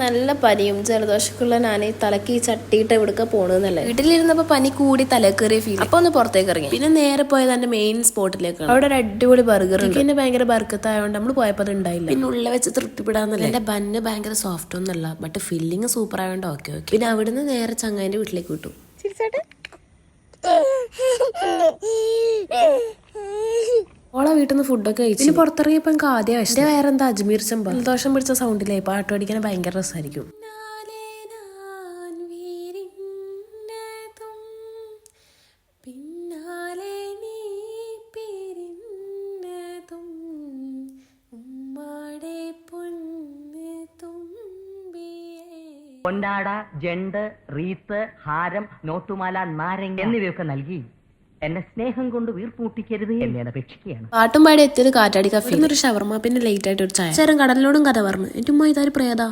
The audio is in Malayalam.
നല്ല പനിയും ജലദോഷക്കുള്ള ഞാൻ തലക്ക് ഈ ചട്ടിയിട്ട് എവിടേക്ക് പോണെന്നല്ലേ. വീട്ടിലിരുന്നപ്പോ പനി കൂടി തലക്കേറിയ ഫീൽ. അപ്പൊ ഒന്ന് പുറത്തേക്ക് ഇറങ്ങി. പിന്നെ നേരെ പോയത് എന്റെ മെയിൻ സ്പോട്ടിലേക്കാണ്. അവിടെ ഒരു അടിപൊളി ബർഗർ ഉണ്ട്. പിന്നെ ഭയങ്കര ബർക്കത്തായോണ്ട് നമ്മൾ പോയപ്പോ അത് ഉണ്ടായില്ല. പിന്നെ ഉള്ള വെച്ച് തൃപ്തിപ്പെടാന്നല്ലേ. എന്റെ ബന്ന് ഭയങ്കര സോഫ്റ്റ് ഒന്നല്ല, ബട്ട് ഫില്ലിങ് സൂപ്പർ ആയോണ്ട് ഓക്കെ. പിന്നെ അവിടുന്ന് നേരെ ചങ്ങായിന്റെ വീട്ടിലേക്ക് വിട്ടു. ഓളെ വീട്ടിൽ നിന്ന് ഫുഡൊക്കെ കഴിച്ചു. പിന്നെ പുറത്തിറങ്ങിയപ്പോ എനിക്ക് ആദ്യം എന്റെ വേറെന്താ അജ്മീർ ചെമ്പ. ജലദോഷം പിടിച്ച സൗണ്ടിലേ പാട്ട് പഠിക്കാൻ ഭയങ്കര രസമായിരിക്കും. കൊണ്ടാട, ജണ്ട്, റീത്ത്, ഹാരം, നോട്ടുമാല, നാരങ്ങ എന്നിവയൊക്കെ നൽകി എന്നെ സ്നേഹം കൊണ്ട് വീർപ്പൂട്ടിക്കരുത് എന്നെ അപേക്ഷിക്കുകയാണ്. പാട്ടും പാടി എത്തിയത് കാറ്റാടി കഫേ. ഒരു ഷവർമ, പിന്നെ ലേറ്റ് ആയിട്ട് ഒരു ചായ. ചേരം കടലിനോടും കഥ പറഞ്ഞു. എന്റെ ഉമ്മ ഇതാര് പ്രേതാ.